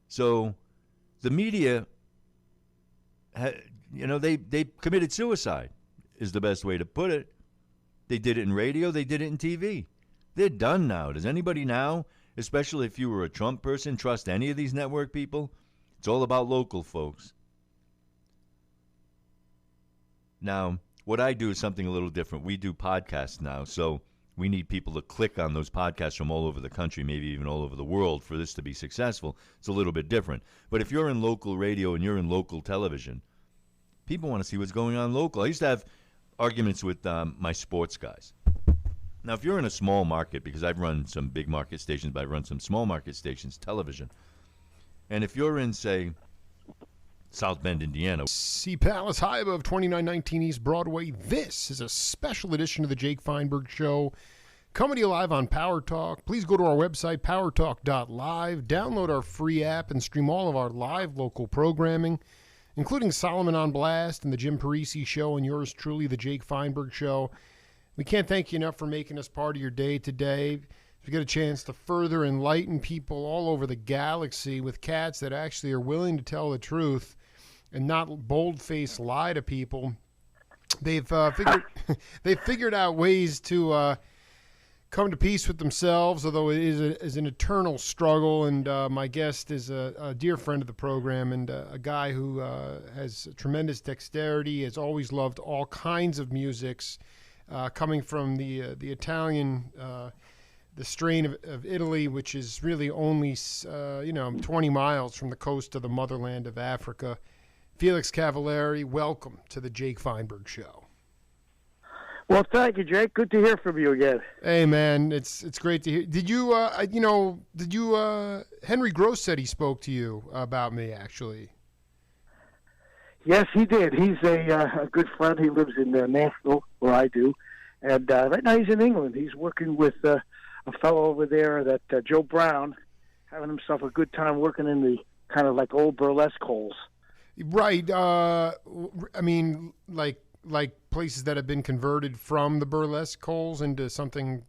So the media, they committed suicide, is the best way to put it. They did it in radio. They did it in TV. They're done now. Does anybody now, especially if you were a Trump person, trust any of these network people? It's all about local folks. Now, what I do is something a little different. We do podcasts now, so we need people to click on those podcasts from all over the country, maybe even all over the world, for this to be successful. It's a little bit different. But if you're in local radio and you're in local television, people want to see what's going on local. I used to have arguments with my sports guys. Now, if you're in a small market, because I've run some big market stations, but I've run some small market stations, television, and if you're in, say, South Bend, Indiana. Sea Palace, high above 2919 East Broadway. This is a special edition of the Jake Feinberg Show, coming to you live on Power Talk. Please go to our website, powertalk.live, download our free app, and stream all of our live local programming, including Solomon on Blast and the Jim Parisi Show and yours truly, the Jake Feinberg Show. We can't thank you enough for making us part of your day today. If you get a chance to further enlighten people all over the galaxy with cats that actually are willing to tell the truth and not bold-faced lie to people, they've figured out ways to come to peace with themselves, although it is an eternal struggle. And my guest is a dear friend of the program and a guy who has tremendous dexterity, has always loved all kinds of musics, coming from the Italian, the strain of Italy, which is really only 20 miles from the coast of the motherland of Africa. Felix Cavaliere, welcome to the Jake Feinberg Show. Well, thank you, Jake. Good to hear from you again. Hey, man, it's great to hear. Did you, Henry Gross said he spoke to you about me, actually. Yes, he did. He's a good friend. He lives in Nashville, where I do. And right now he's in England. He's working with a fellow over there, that Joe Brown, having himself a good time working in the kind of like old burlesque holes. Right. I mean, like places that have been converted from the burlesque holes into something.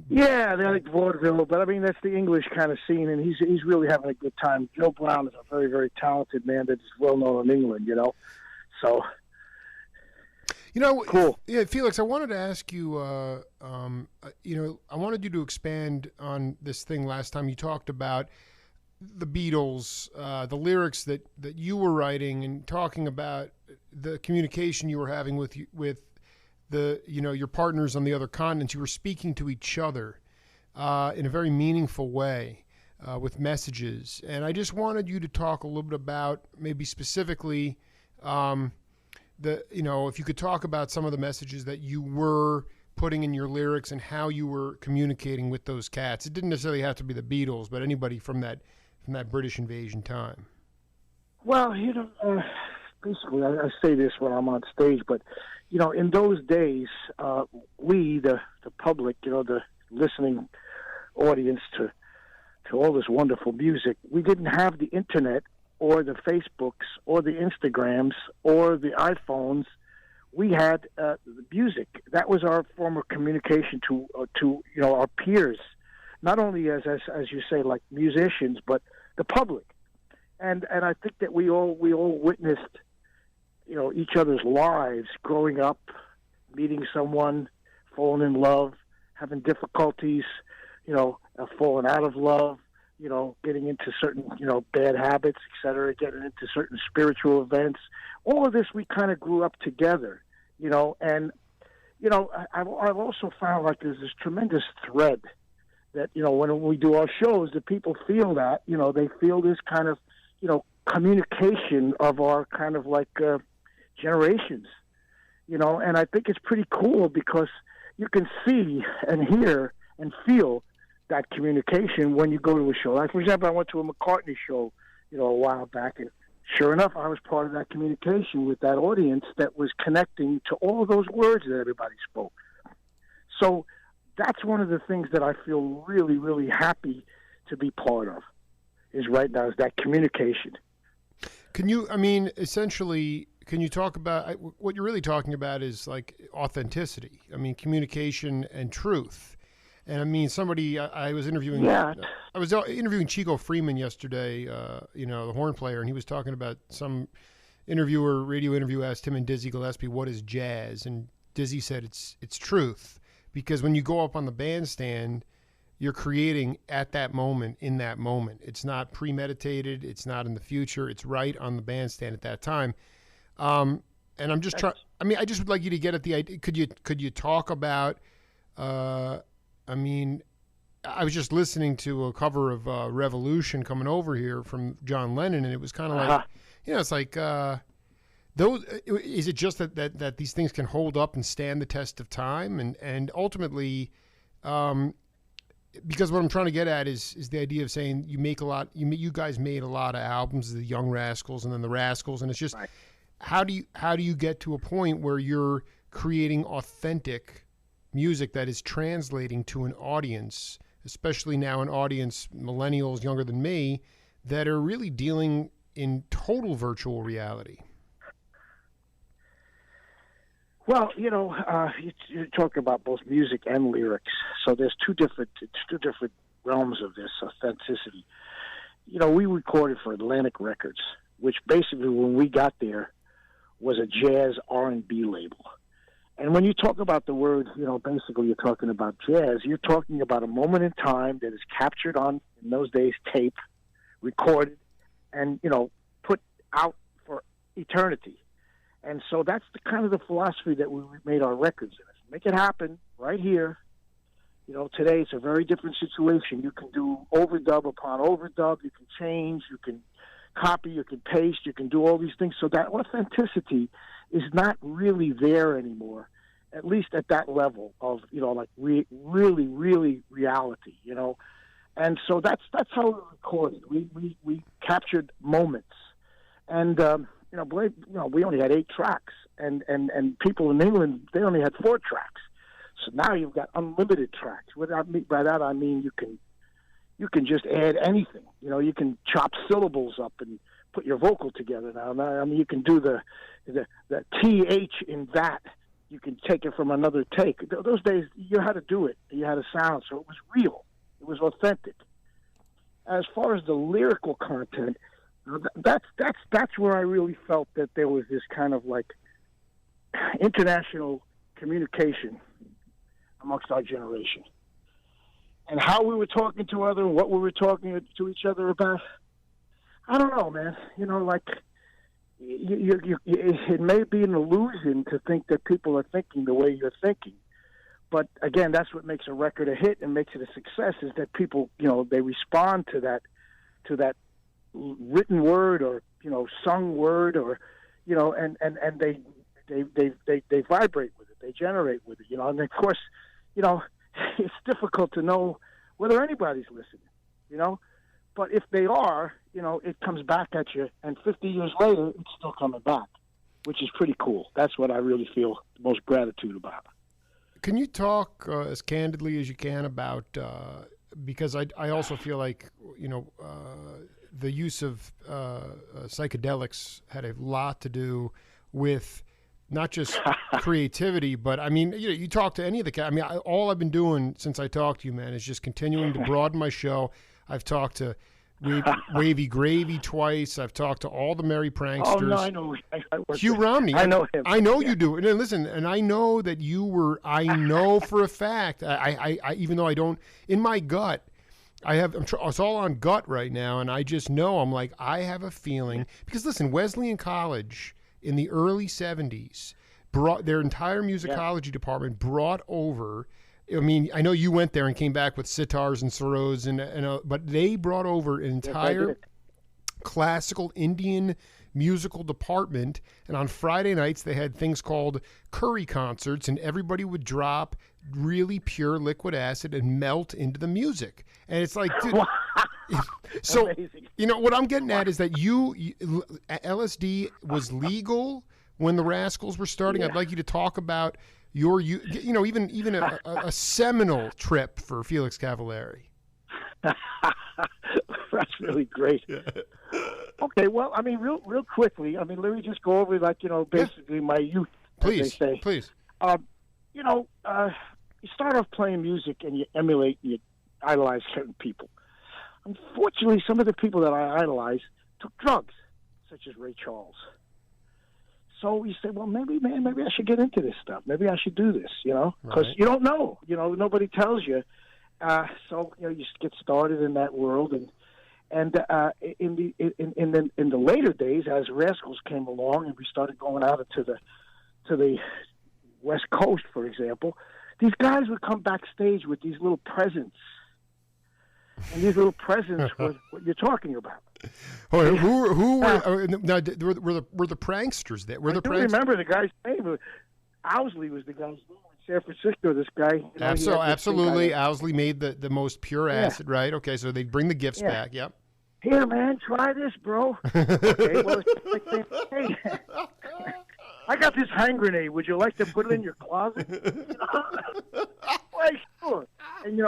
Yeah, they're like vaudeville, but I mean that's the English kind of scene, and he's really having a good time. Joe Brown is a very, very talented man that's well known in England, So, cool. Yeah, Felix, I wanted to ask you. I wanted you to expand on this thing last time you talked about the Beatles, the lyrics that you were writing, and talking about the communication you were having with the your partners on the other continents. You were speaking to each other in a very meaningful way with messages, and I just wanted you to talk a little bit about maybe specifically if you could talk about some of the messages that you were putting in your lyrics and how you were communicating with those cats. It didn't necessarily have to be the Beatles, but anybody from that British invasion time. Well, basically, I say this when I'm on stage, but in those days, we, the public, the listening audience to all this wonderful music, we didn't have the internet or the Facebooks or the Instagrams or the iPhones. We had the music. That was our form of communication to our peers, not only as you say, like musicians, but the public. And I think that we all witnessed each other's lives growing up, meeting someone, falling in love, having difficulties, falling out of love, getting into certain, bad habits, et cetera, getting into certain spiritual events. All of this, we kind of grew up together, and, I've also found like there's this tremendous thread that, when we do our shows, the people feel that, they feel this kind of, communication of our kind of like generations, and I think it's pretty cool because you can see and hear and feel that communication when you go to a show. Like, for example, I went to a McCartney show, a while back, and sure enough, I was part of that communication with that audience that was connecting to all of those words that everybody spoke. So that's one of the things that I feel really, really happy to be part of, is right now, is that communication. Can you talk about, what you're really talking about is like authenticity. I mean, communication and truth. And I mean, somebody I was interviewing. Yeah. I was interviewing Chico Freeman yesterday. The horn player, and he was talking about some radio interview asked him and Dizzy Gillespie, "What is jazz?" And Dizzy said, "It's truth, because when you go up on the bandstand, you're creating at that moment, in that moment. It's not premeditated. It's not in the future. It's right on the bandstand at that time." And I'm just trying. I mean, I just would like you to get at the idea. Could you talk about? I mean, I was just listening to a cover of Revolution coming over here from John Lennon, and it was kind of like, it's like those. Is it just that these things can hold up and stand the test of time, and ultimately, because what I'm trying to get at is the idea of saying you make a lot. You guys made a lot of albums, the Young Rascals, and then the Rascals, and it's just right. How do you get to a point where you're creating authentic music that is translating to an audience, especially now an audience, millennials younger than me, that are really dealing in total virtual reality? Well, you're talking about both music and lyrics, so there's two different realms of this authenticity. We recorded for Atlantic Records, which basically, when we got there, was a jazz R&B label. And when you talk about the word, basically you're talking about jazz, you're talking about a moment in time that is captured on, in those days, tape, recorded, and, put out for eternity. And so that's the kind of the philosophy that we made our records in. Make it happen right here. Today it's a very different situation. You can do overdub upon overdub. You can change. You can copy. You can paste. You can do all these things. So that authenticity is not really there anymore, at least at that level of, really, really reality, And so that's how we recorded. We captured moments. And, we only had 8 tracks, and people in England, they only had 4 tracks. So now you've got unlimited tracks. By that I mean you can just add anything. You can chop syllables up and put your vocal together now. I mean, you can do the TH in that. You can take it from another take. Those days, you had to do it. You had a sound, so it was real. It was authentic. As far as the lyrical content, that's where I really felt that there was this kind of like international communication amongst our generation, and how we were talking to what we were talking to each other about. I don't know, man. It may be an illusion to think that people are thinking the way you're thinking, but again, that's what makes a record a hit and makes it a success. Is that people, they respond to that written word or sung word, or and they vibrate with it, they generate with it, and of course, it's difficult to know whether anybody's listening, but if they are, it comes back at you, and 50 years later it's still coming back, which is pretty cool. That's what I really feel the most gratitude about. Can you talk as candidly as you can about because I also feel like the use of psychedelics had a lot to do with not just creativity, but I mean, you talk to any of the all I've been doing since I talked to you, man, is just continuing to broaden my show. I've talked to Wavy Gravy twice. I've talked to all the Merry Pranksters. Oh, no, I know. Hugh Romney. I know him. I know you do. And listen, and I know that you were, I know for a fact, I even though I don't, in my gut, it's all on gut right now, and I just know, I'm like, I have a feeling, because listen, Wesleyan College in the early 70s brought their entire musicology department brought over, I mean, I know you went there and came back with sitars and saros, but they brought over an entire classical Indian musical department, and on Friday nights they had things called curry concerts, and everybody would drop really pure liquid acid and melt into the music. And it's like, dude, so amazing. What I'm getting at is that LSD was legal when the Rascals were starting. I'd like you to talk about your even a seminal trip for Felix Cavallari. That's really great. Okay, well, I mean, real quickly, I mean, let me just go over, basically my youth, please, as they say. Please. you start off playing music and you emulate, you idolize certain people. Unfortunately, some of the people that I idolized took drugs, such as Ray Charles. So you say, well, maybe I should get into this stuff. Maybe I should do this, because you don't know. Nobody tells you. So you just get started in that world, and in the later days, as Rascals came along and we started going out into the West Coast, for example, these guys would come backstage with these little presents. And these little presents were what you're talking about. Oh, who were now? Were the pranksters there? I don't remember the guy's name. Owsley was the guy's name in San Francisco. This guy. Absolutely. Owsley made the most pure acid, right? Okay, so they'd bring the gifts back. Yep. Here, man, try this, bro. Okay, well, it's like, hey, I got this hand grenade. Would you like to put it in your closet? Why, sure. And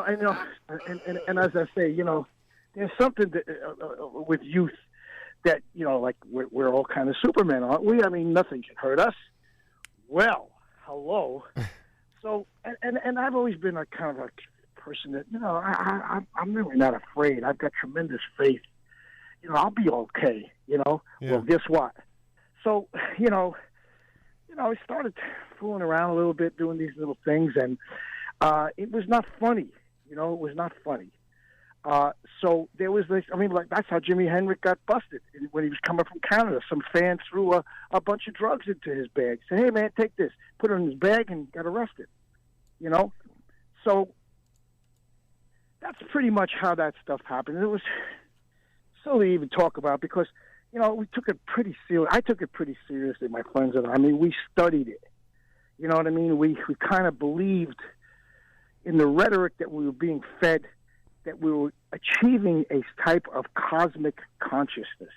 as I say, there's something with youth that like we're all kind of Supermen, aren't we? I mean, nothing can hurt us. Well, hello. So, and I've always been a kind of a person that I'm really not afraid. I've got tremendous faith. I'll be okay. Yeah. Well, guess what? So, I started fooling around a little bit, doing these little things, and it was not funny. It was not funny. So there was this. I mean, that's how Jimi Hendrix got busted when he was coming from Canada. Some fan threw a bunch of drugs into his bag. Said, "Hey, man, take this." Put it in his bag and got arrested. So that's pretty much how that stuff happened. It was silly to even talk about because we took it pretty serious. I took it pretty seriously, my friends and I. I mean, we studied it. You know what I mean? We kind of believed in the rhetoric that we were being fed, that we were achieving a type of cosmic consciousness,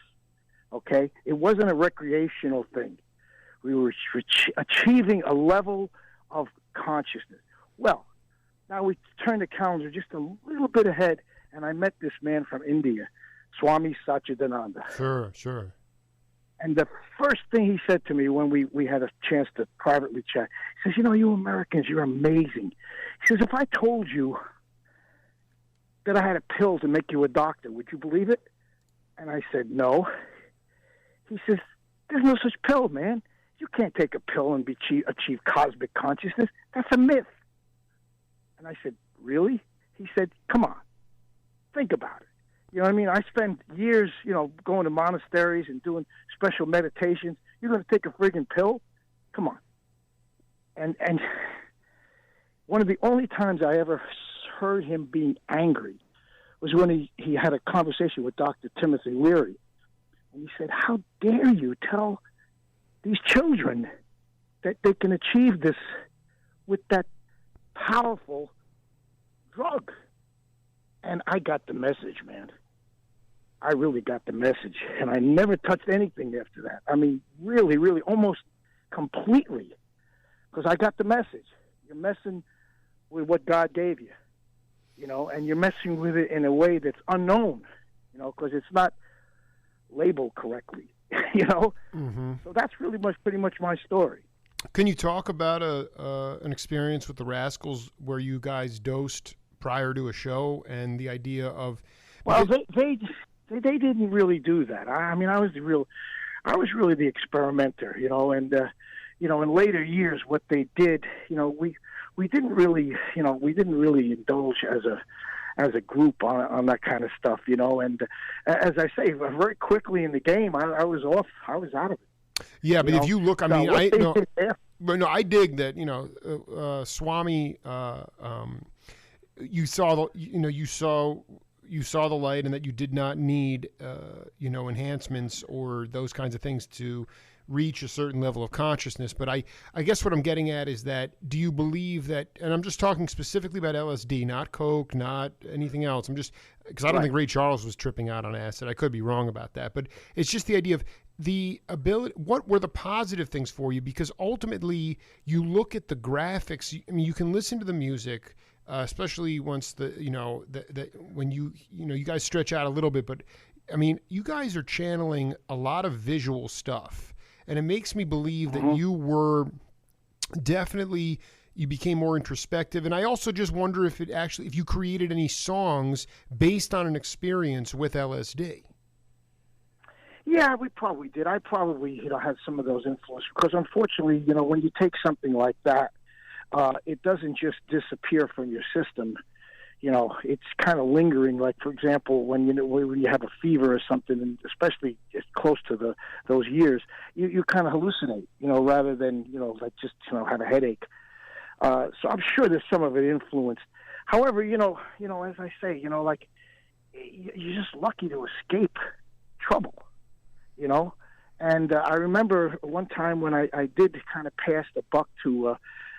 okay? It wasn't a recreational thing. We were achieving a level of consciousness. Well, now we turn the calendar just a little bit ahead, and I met this man from India, Swami Satchidananda. Sure. And the first thing he said to me when we had a chance to privately chat, he says, you Americans, you're amazing. He says, if I told you that I had a pill to make you a doctor, would you believe it? And I said, no. He says, there's no such pill, man. You can't take a pill and achieve cosmic consciousness. That's a myth. And I said, really? He said, come on, think about it. You know what I mean? I spent years, going to monasteries and doing special meditations. You're going to take a friggin' pill? Come on. And one of the only times I ever heard him being angry was when he had a conversation with Dr. Timothy Leary. And he said, how dare you tell these children that they can achieve this with that powerful drug? And I got the message, man. I really got the message. And I never touched anything after that. I mean, really, really, almost completely. Because I got the message. You're messing with what God gave you, and you're messing with it in a way that's unknown, because it's not labeled correctly, Mm-hmm. So that's pretty much my story. Can you talk about an experience with the Rascals where you guys dosed prior to a show and the idea of? Well, they didn't really do that. I mean, I was really the experimenter, and in later years, what they did, we didn't really indulge as a group on that kind of stuff, and as I say, very quickly in the game, I was out of it. Yeah, but if you look, I mean, I dig that, Swami, you saw the light, and that you did not need, enhancements or those kinds of things to reach a certain level of consciousness. But I guess what I'm getting at is that, do you believe that, and I'm just talking specifically about LSD, not Coke, not anything else. I'm just, because I don't think Ray Charles was tripping out on acid. I could be wrong about that. But it's just the idea of the ability, what were the positive things for you? Because ultimately, you look at the graphics, I mean, you can listen to the music, especially once when you guys stretch out a little bit, but I mean, you guys are channeling a lot of visual stuff, and it makes me believe that you were definitely you became more introspective. And I also just wonder if you created any songs based on an experience with LSD. Yeah, we probably did. I probably, had some of those influences because, unfortunately, when you take something like that, it doesn't just disappear from your system. It's kind of lingering. Like, for example, when you have a fever or something, and especially close to those years, you kind of hallucinate, rather than like just have a headache. So I'm sure there's some of it influenced. However, as I say, like you're just lucky to escape trouble. And I remember one time when I did kind of pass the buck to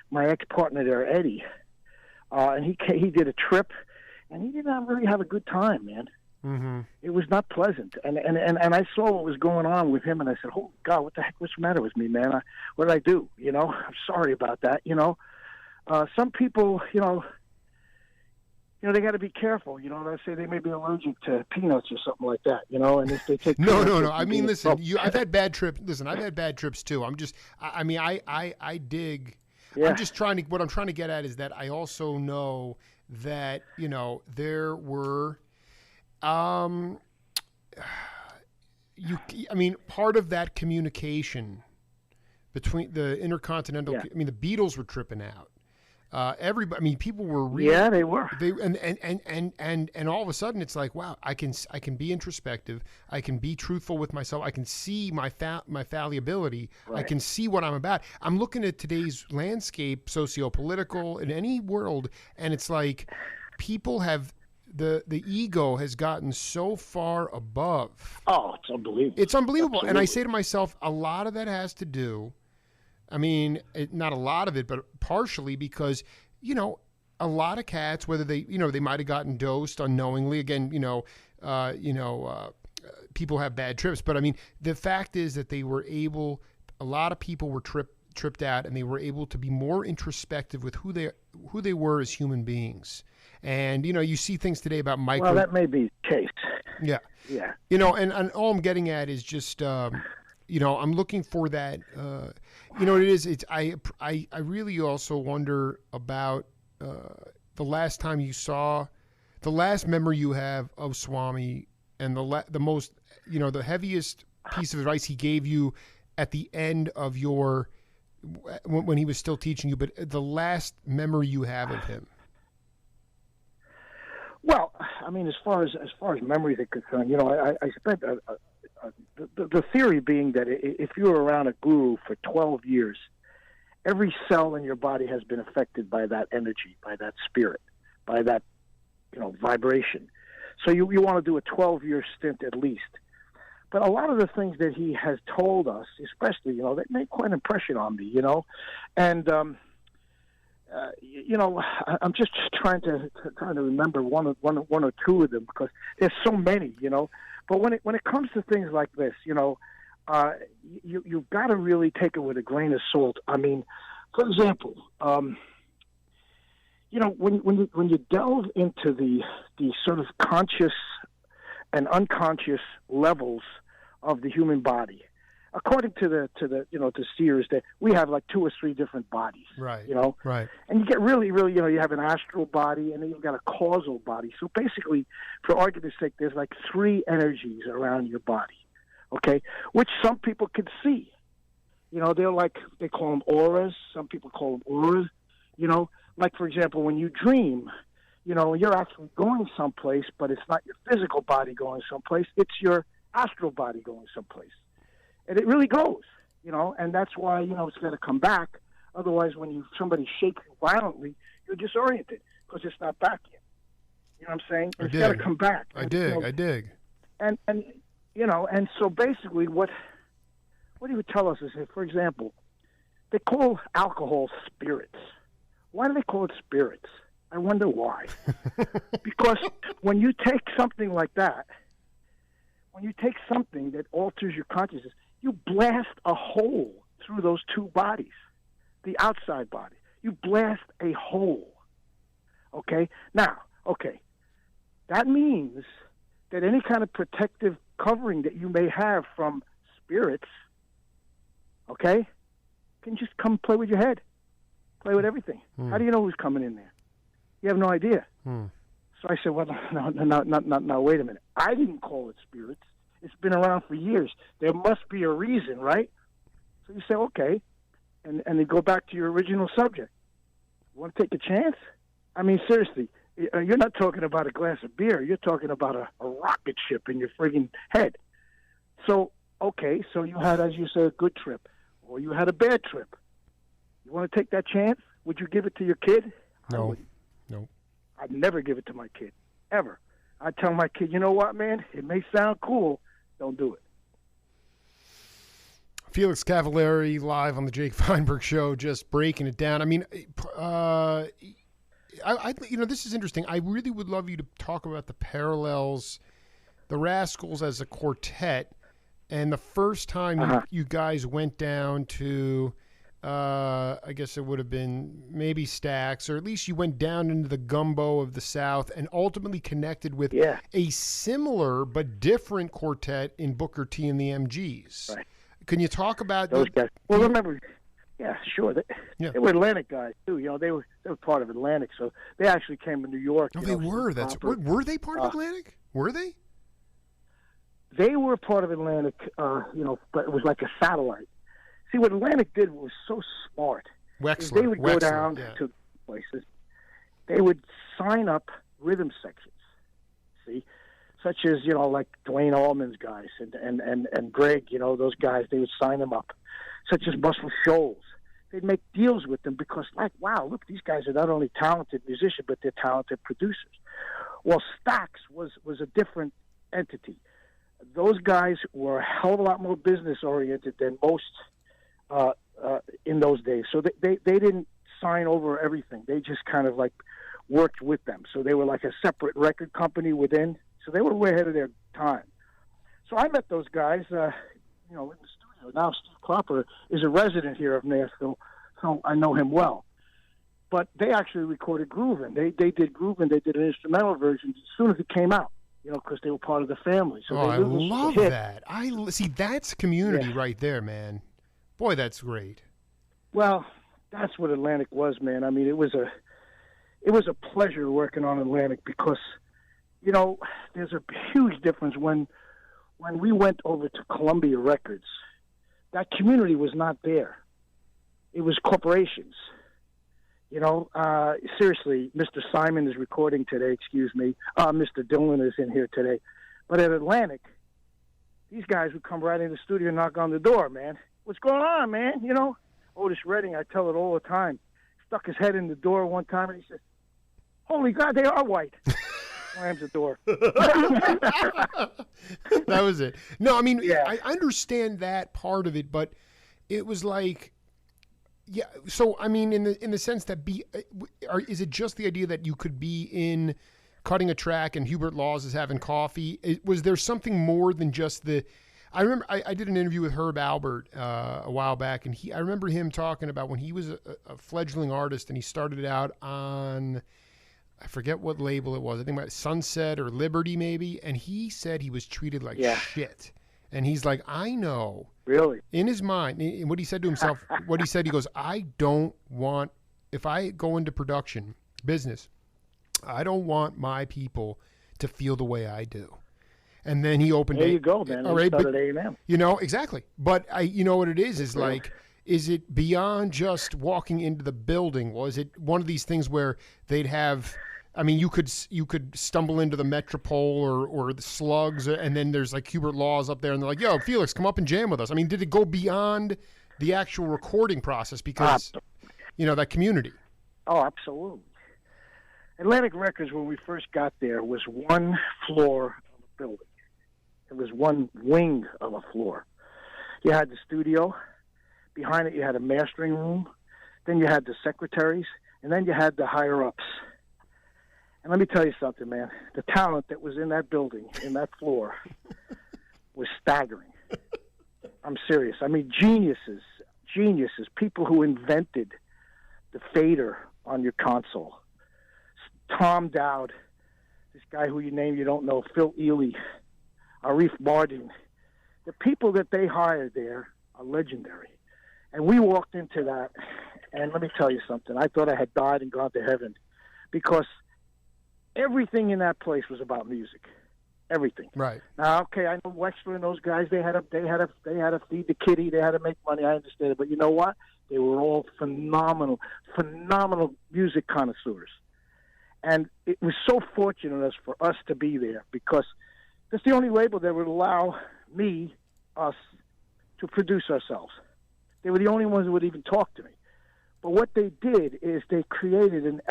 my ex-partner there, Eddie, and he did a trip, and he did not really have a good time, man. Mm-hmm. It was not pleasant, and I saw what was going on with him, and I said, "Oh God, what the heck? What's the matter with me, man? What did I do? I'm sorry about that. Some people, they got to be careful. They say they may be allergic to peanuts or something like that. And if they take no. I mean, listen, I've had bad trips. Listen, I've had bad trips too. I'm just, I dig. Yeah. I'm just what I'm trying to get at is that I also know that there were, part of that communication between the intercontinental. Yeah. The Beatles were tripping out. Everybody, people were really, yeah, they were. And all of a sudden it's like, wow, I can be introspective. I can be truthful with myself. I can see my fallibility. Right. I can see what I'm about. I'm looking at today's landscape, socio-political, in any world, and it's like people have the ego has gotten so far above. Oh, it's unbelievable. It's unbelievable. Absolutely. And I say to myself, a lot of that has to do. Not a lot of it, but partially because, a lot of cats, whether they might have gotten dosed unknowingly. Again, people have bad trips, but the fact is that a lot of people were tripped out, and they were able to be more introspective with who they were as human beings. And you see things today about micro. Well, that may be the case. Yeah. Yeah. And all I'm getting at is just. I'm looking for that. It is. I really also wonder about the last time you saw, the last memory you have of Swami, and the most, the heaviest piece of advice he gave you at the end of when he was still teaching you, but the last memory you have of him. Well, as far as memories are concerned, I spent the theory being that if you were around a guru for 12 years, every cell in your body has been affected by that energy, by that spirit, by that, vibration. So you want to do a 12-year stint at least. But a lot of the things that he has told us, especially, that made quite an impression on me, And, I'm just trying to remember one or two of them because there's so many, But when it comes to things like this, you've got to really take it with a grain of salt. For example, when you delve into the sort of conscious and unconscious levels of the human body, according to the seers, that we have like 2 or 3 different bodies, right? Right. And you get really, you have an astral body, and then you've got a causal body. So basically, for argument's sake, there's like 3 energies around your body, okay, which some people can see. They call them auras. Some people call them auras. Like for example, when you dream, you're actually going someplace, but it's not your physical body going someplace. It's your astral body going someplace. And it really goes, and that's why, it's got to come back. Otherwise, when somebody shakes you violently, you're disoriented because it's not back yet. You know what I'm saying? It's got to come back. I dig. And so basically what he would tell us is that, for example, they call alcohol spirits. Why do they call it spirits? I wonder why. Because when you take something like that, when you take something that alters your consciousness, you blast a hole through those 2 bodies, the outside body. You blast a hole. Okay? Now, that means that any kind of protective covering that you may have from spirits, can just come play with your head. play with everything. How do you know who's coming in there? You have no idea. So I said, well, no, wait a minute. I didn't call it spirits. It's been around for years. There must be a reason, right? So you say, okay, and then go back to your original subject. You want to take a chance? I mean, seriously, you're not talking about a glass of beer. You're talking about a rocket ship in your friggin' head. So, okay, so you had, as you said, a good trip, or you had a bad trip. You want to take that chance? Would you give it to your kid? No. I'd never give it to my kid, ever. I'd tell my kid, you know what, man? It may sound cool. Don't do it. Felix Cavallari live on the Jake Feinberg Show, just breaking it down. I mean, this is interesting. I really would love you to talk about the parallels, the Rascals as a quartet, and the first time you guys went down to, I guess it would have been maybe Stax, or at least you went down into the gumbo of the South and ultimately connected with a similar but different quartet in Booker T and the MGs. Right. Can you talk about those guys? Well, remember, yeah, sure. They were Atlantic guys too. You know, they were part of Atlantic, so they actually came to New York. Oh, they were. Were they part of Atlantic? Were they? They were part of Atlantic. But it was like a satellite. See, what Atlantic did was so smart. Wexler. They would go down to places. They would sign up rhythm sections. See. Such as, like Dwayne Allman's guys and Greg, those guys, they would sign them up. Such as Muscle Shoals. They'd make deals with them because, wow, look, these guys are not only talented musicians, but they're talented producers. Well, Stax was a different entity. Those guys were a hell of a lot more business-oriented than most in those days. So they didn't sign over everything. They just kind of, worked with them. So they were like a separate record company within. So they were way ahead of their time. So I met those guys, in the studio. Now Steve Klopper is a resident here of Nashville, so I know him well. But they actually recorded Groovin'. They did Groovin'. They did an instrumental version as soon as it came out, because they were part of the family. So I love that. See, that's community right there, man. Boy, that's great. Well, that's what Atlantic was, man. I mean, it was a pleasure working on Atlantic because – there's a huge difference when we went over to Columbia Records. That community was not there. It was corporations. Seriously, Mr. Simon is recording today, excuse me. Mr. Dillon is in here today. But at Atlantic, these guys would come right in the studio and knock on the door, man. What's going on, man? Otis Redding, I tell it all the time, stuck his head in the door one time and he said, holy God, they are white. Slams the door. That was it. No, I mean, I understand that part of it, but it was like, so I mean, in the sense that is it just the idea that you could be in cutting a track and Hubert Laws is having coffee? Was there something more than just the? I remember I did an interview with Herb Albert a while back, and I remember him talking about when he was a fledgling artist and he started out on. I forget what label it was. I think about Sunset or Liberty maybe. And he said he was treated like shit. And he's like, I know. Really? In his mind, what he said to himself, he goes, I don't want, if I go into production business, I don't want my people to feel the way I do. And then he opened. There you go, man. All right, started A&M. Exactly. But what it is is it beyond just walking into the building? Was it one of these things where they'd have, I mean, you could stumble into the Metropole or the Slugs, and then there's Hubert Laws up there, and they're like, yo, Felix, come up and jam with us. I mean, did it go beyond the actual recording process because, that community? Oh, absolutely. Atlantic Records, when we first got there, was one floor of a building. It was one wing of a floor. You had the studio. Behind it, you had a mastering room. Then you had the secretaries. And then you had the higher-ups. And let me tell you something, man. The talent that was in that building, in that floor, was staggering. I'm serious. I mean, geniuses, people who invented the fader on your console. Tom Dowd, this guy who you name you don't know, Phil Ely, Arif Mardin. The people that they hired there are legendary. And we walked into that, And let me tell you something. I thought I had died and gone to heaven because everything in that place was about music. Everything. Right. Now, okay, I know Wexler and those guys. They had to feed the kitty. They had to make money. I understand it, but you know what? They were all phenomenal music connoisseurs, and it was so fortunate for us to be there because that's the only label that would allow us, to produce ourselves. They were the only ones that would even talk to me. But what they did is they created an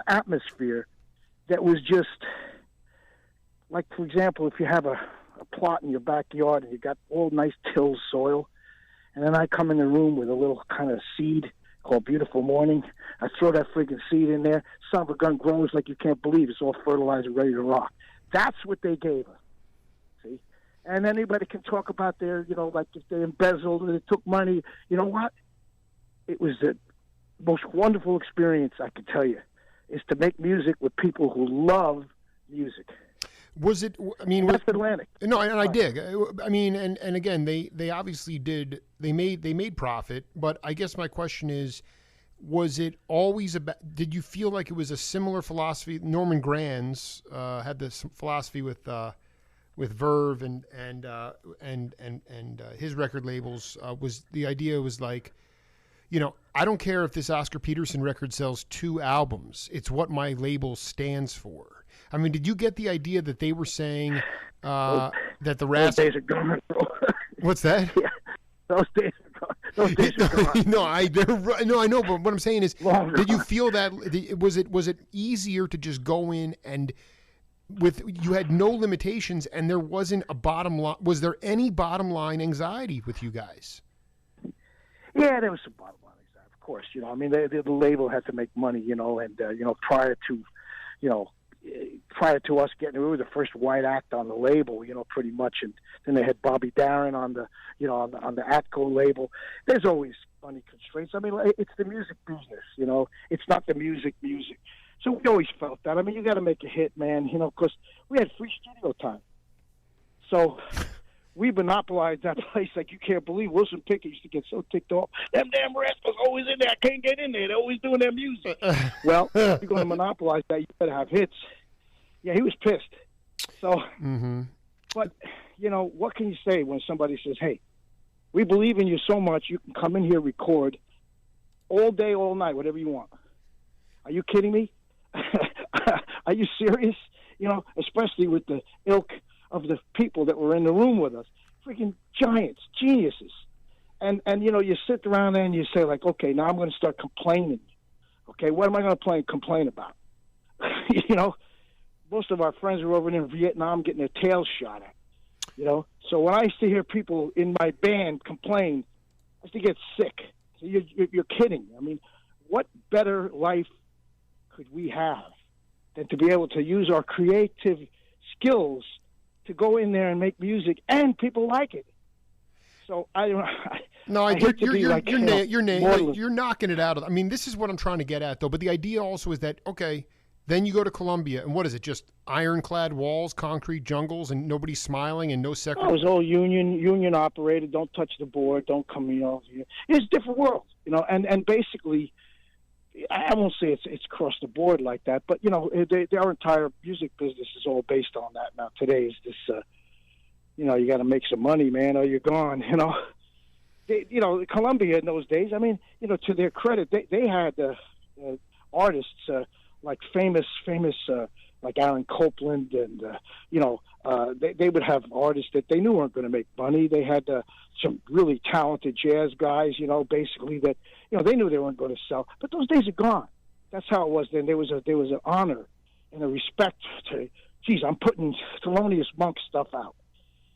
atmosphere that was just like, for example, if you have a plot in your backyard and you got all nice tilled soil, and then I come in the room with a little kind of seed called Beautiful Morning. I throw that freaking seed in there. Son of a gun grows like you can't believe. It's all fertilizer ready to rock. That's what they gave us. See? And anybody can talk about their, like if they embezzled or they took money. You know what? It was the most wonderful experience I can tell you, is to make music with people who love music. Was it? I mean, That's Atlantic. No, and I dig. I mean, and again, they obviously did. They made profit, but I guess my question is, was it always about? Did you feel like it was a similar philosophy? Norman Granz had this philosophy with Verve and his record labels. Was the idea was like, I don't care if this Oscar Peterson record sells 2 albums. It's what my label stands for. I mean, did you get the idea that they were saying that the Those days are gone, bro. What's that? Yeah, those days are gone. Those days are gone. I know, but what I'm saying is, did you feel that was it easier to just go in and you had no limitations and there wasn't a bottom line? Was there any bottom line anxiety with you guys? Yeah, there was some bottom line anxiety, of course. I mean, the label had to make money, and prior to us we were the first white act on the label, pretty much, and then they had Bobby Darin on the Atco label. There's always money constraints. I mean, it's the music business, it's not the music. So we always felt that. I mean, you got to make a hit, man, because we had free studio time. So we monopolized that place like you can't believe. Wilson Pickett used to get so ticked off. Them damn rascals always in there. I can't get in there. They're always doing their music. Well, if you're going to monopolize that, you better have hits. Yeah, he was pissed. So, But, what can you say when somebody says, hey, we believe in you so much, you can come in here, record all day, all night, whatever you want. Are you kidding me? Are you serious? Especially with the ilk of the people that were in the room with us, freaking giants, geniuses. And you sit around there and you say, like, okay, now I'm going to start complaining. Okay, what am I going to complain about? Most of our friends are over in Vietnam getting their tails shot at. So when I used to hear people in my band complain, I used to get sick. So you're kidding. I mean, what better life could we have than to be able to use our creative skills to go in there and make music, and people like it. So you're knocking it out of. I mean, this is what I'm trying to get at, though. But the idea also is that, okay, then you go to Colombia, and what is it? Just ironclad walls, concrete jungles, and nobody's smiling, and no secretary. Oh, it was all union operated. Don't touch the board. Don't come. It's a different world. And basically, I won't say it's across the board like that, but our entire music business is all based on that now. Today is this, you got to make some money, man, or you're gone. Columbia in those days. I mean, to their credit, they had artists like famous like Aaron Copland, and they would have artists that they knew weren't going to make money. They had some really talented jazz guys, basically that they knew they weren't going to sell. But those days are gone. That's how it was then. There was an honor and a respect to, geez, I'm putting Thelonious Monk stuff out.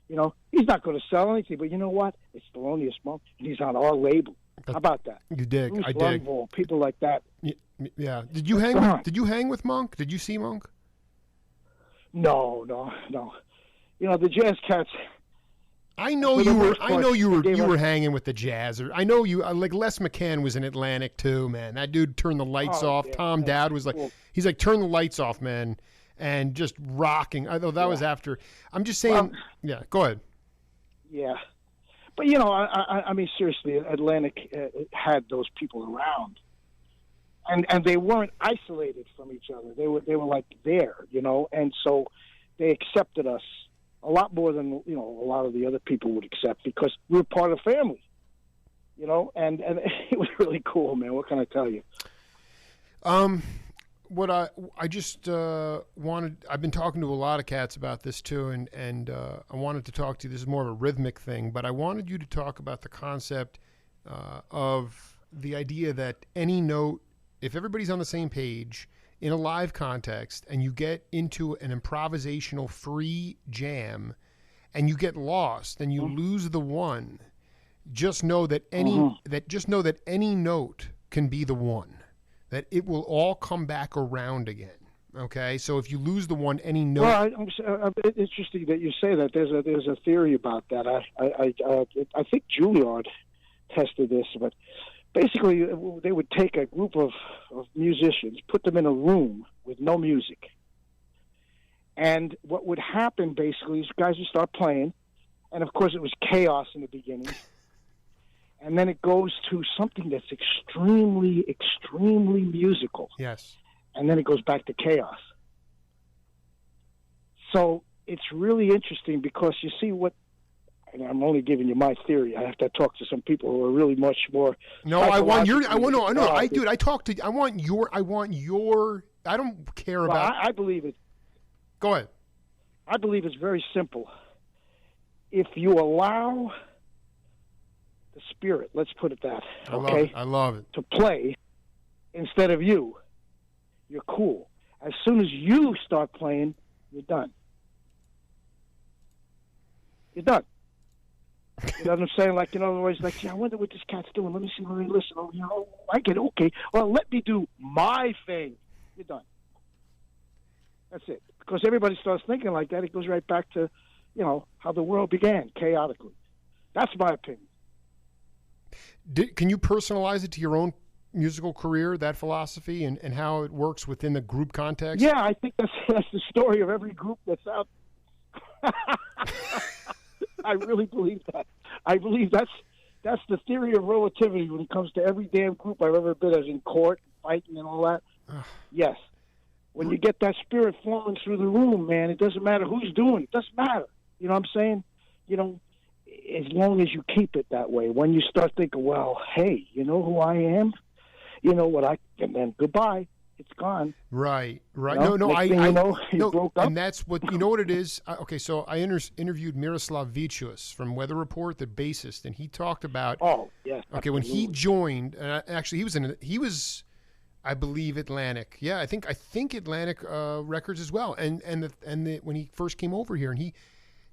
He's not going to sell anything, but you know what? It's Thelonious Monk, and he's on our label. How about that? You dig? Bruce I dig. Lundvall, people like that. Yeah. Did you hang with Monk? Did you see Monk? No. The Jazz Cats. I know you were hanging with the Jazz. I know you like Les McCann was in Atlantic too, man. That dude turned the lights off. Yeah, Tom Dowd was like, he's like, turn the lights off, man, and just rocking. I thought that was after. I'm just saying. Yeah, go ahead. Yeah, but I mean, seriously, Atlantic had those people around. and they weren't isolated from each other. They were like there, and so they accepted us a lot more than a lot of the other people would accept, because we were part of the family, and it was really cool, man. What can I tell you? What I just wanted, I've been talking to a lot of cats about this too, and I wanted to talk to you. This is more of a rhythmic thing, but I wanted you to talk about the concept of the idea that any note, if everybody's on the same page in a live context and you get into an improvisational free jam and you get lost and you lose the one, just know that any note can be the one, that it will all come back around again. Okay, so if you lose the one, any note. Well, it's interesting that you say that. There's a theory about that. I think Juilliard tested this, but basically they would take a group of musicians, put them in a room with no music, and what would happen basically is guys would start playing, and of course it was chaos in the beginning. And then it goes to something that's extremely, extremely musical. Yes. And then it goes back to chaos. So it's really interesting because you see and I'm only giving you my theory. I have to talk to some people who are really much more. No, I want your. I want no. I dude. I talk to. I want your. I don't care about. I believe it. Go ahead. I believe it's very simple. If you allow the spirit, let's put it that, okay? I love it. To play instead of you're cool. As soon as you start playing, you're done. You're done. You know what I'm saying? Like, otherwise, like, I wonder what this cat's doing. Let me see what they listen. Oh, I get it. Okay. Well, let me do my thing. You're done. That's it. Because everybody starts thinking like that, it goes right back to, how the world began, chaotically. That's my opinion. Can you personalize it to your own musical career, that philosophy, and how it works within the group context? Yeah, I think that's the story of every group that's out. I really believe that. I believe that's the theory of relativity when it comes to every damn group I've ever been, as in court, fighting, and all that. Yes. When you get that spirit flowing through the room, man, it doesn't matter who's doing it. It doesn't matter. You know what I'm saying? As long as you keep it that way. When you start thinking, well, hey, you know who I am? You know what and then goodbye. It's gone. Right. No, you broke up. And that's what, what it is? Okay, so I interviewed Miroslav Vitous from Weather Report, the bassist, and he talked about. Oh, yes. Okay, when he joined, actually he was, I believe, Atlantic. Yeah, I think Atlantic Records as well. And when he first came over here, and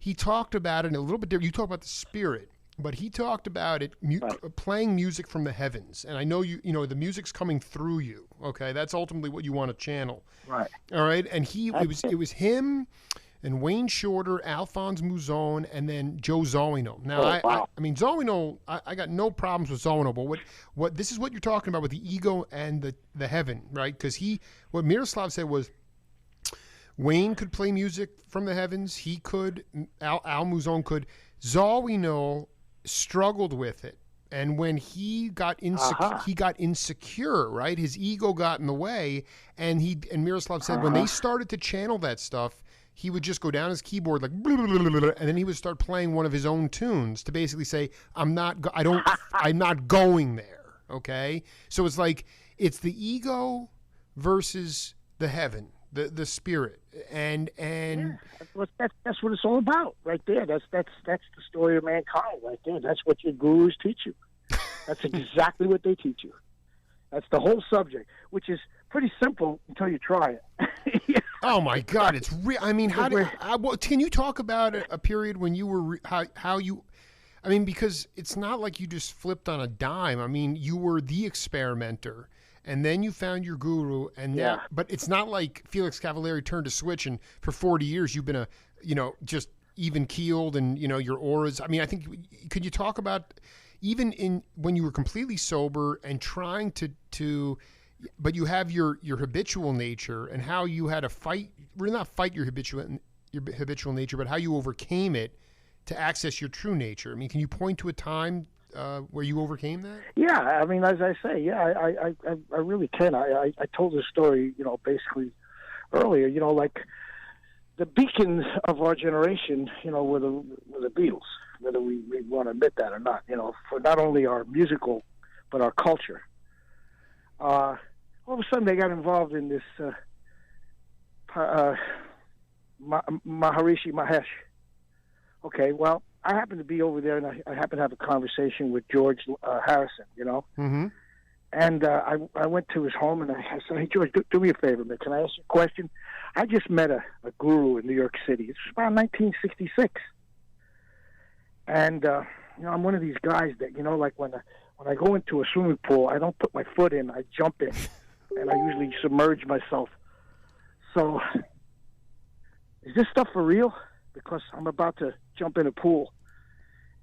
he talked about it in a little bit different. You talk about the spirit, but he talked about it playing music from the heavens. And I know the music's coming through you. Okay, that's ultimately what you want to channel. Right. All right, and it was him and Wayne Shorter, Alphonse Mouzon, and then Joe Zawinul. Now, I mean Zawinul, I got no problems with Zawinul, but what this is what you're talking about with the ego and the heaven, right? Because what Miroslav said was, Wayne could play music from the heavens. He could. Al Mouzon could. Zawinul struggled with it, and when he got insecure. Right, his ego got in the way, and Miroslav said when they started to channel that stuff, he would just go down his keyboard like, blah, blah, blah, blah, and then he would start playing one of his own tunes to basically say, I'm not going there. Okay, so it's like it's the ego versus the heaven. The spirit and that's what it's all about right there. That's the story of mankind right there. That's what your gurus teach you. That's exactly what they teach you. That's the whole subject, which is pretty simple until you try it. Oh my God, it's real. I mean, can you talk about a period when you were how you? I mean, because it's not like you just flipped on a dime. I mean, you were the experimenter. And then you found your guru, and now, but it's not like Felix Cavalieri turned a switch, and for 40 years you've been just even keeled, and your auras. I mean, I think could you talk about even when you were completely sober and trying to, but you have your habitual nature and how you had to fight, really not fight your habitual nature, but how you overcame it to access your true nature. I mean, can you point to a time where you overcame that? Yeah, I mean, as I say, yeah, I really can. I told this story, basically earlier, like the beacons of our generation, were the Beatles, whether we want to admit that or not, for not only our musical, but our culture. All of a sudden they got involved in this Maharishi Mahesh. Okay, well, I happened to be over there, and I happened to have a conversation with George Harrison, Mm-hmm. And I went to his home, and I said, "Hey, George, do me a favor, man. Can I ask you a question? I just met a guru in New York City. It's about 1966. And, I'm one of these guys that, like when I go into a swimming pool, I don't put my foot in, I jump in. And I usually submerge myself. So, is this stuff for real? Because I'm about to jump in a pool."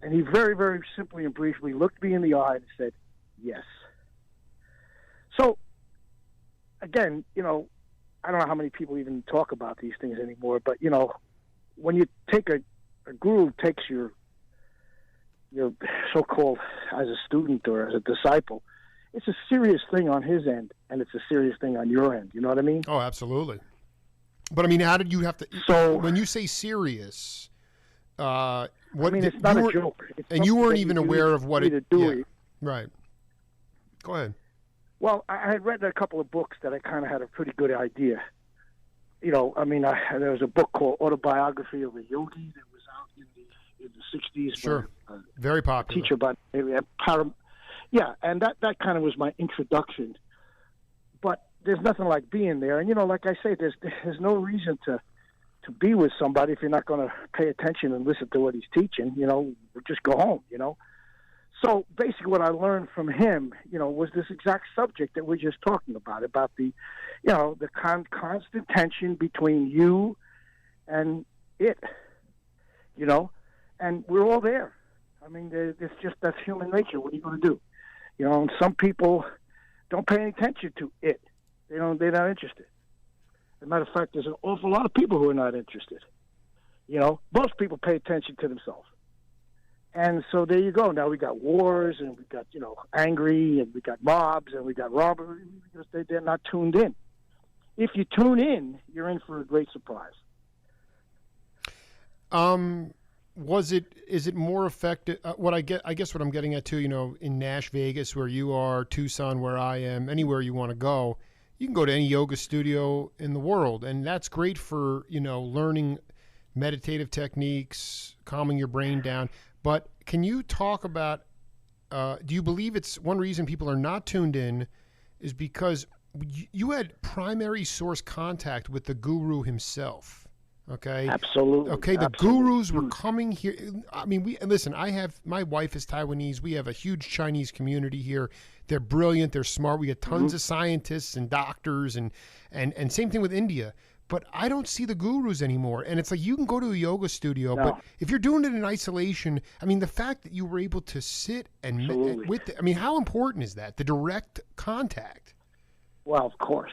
And he very, very simply and briefly looked me in the eye and said, "Yes." So, again, I don't know how many people even talk about these things anymore, but, when you take a guru takes your so-called as a student or as a disciple, it's a serious thing on his end, and it's a serious thing on your end. You know what I mean? Oh, absolutely. But I mean, how did you have to? So when you say serious, what? I mean, it's not a joke. And you weren't even aware of what it. Yeah. Right. Go ahead. Well, I had read a couple of books that I kind of had a pretty good idea. There was a book called Autobiography of a Yogi that was out in the 60s. Sure. Very popular. Teacher by yeah, and that kind of was my introduction. But there's nothing like being there, and like I say, there's no reason to be with somebody if you're not going to pay attention and listen to what he's teaching. Just go home. So basically, what I learned from him, was this exact subject that we're just talking about the, the constant tension between you and it. And we're all there. I mean, that's human nature. What are you going to do? And some people don't pay any attention to it. They're not interested. As a matter of fact, there's an awful lot of people who are not interested. Most people pay attention to themselves. And so there you go. Now we got wars, and we got, angry, and we got mobs, and we got robbery, because they're not tuned in. If you tune in, you're in for a great surprise. Is it more effective? I guess what I'm getting at too, in Nash, Vegas, where you are, Tucson, where I am, anywhere you want to go, you can go to any yoga studio in the world, and that's great for, learning meditative techniques, calming your brain down. But can you talk about, do you believe it's one reason people are not tuned in is because you had primary source contact with the guru himself? Okay. Absolutely. Okay. The Absolutely. Gurus were coming here. I mean, listen, my wife is Taiwanese. We have a huge Chinese community here. They're brilliant. They're smart. We have tons of scientists and doctors and same thing with India. But I don't see the gurus anymore. And it's like you can go to a yoga studio, but if you're doing it in isolation, I mean, the fact that you were able to sit and how important is that? The direct contact. Well, of course.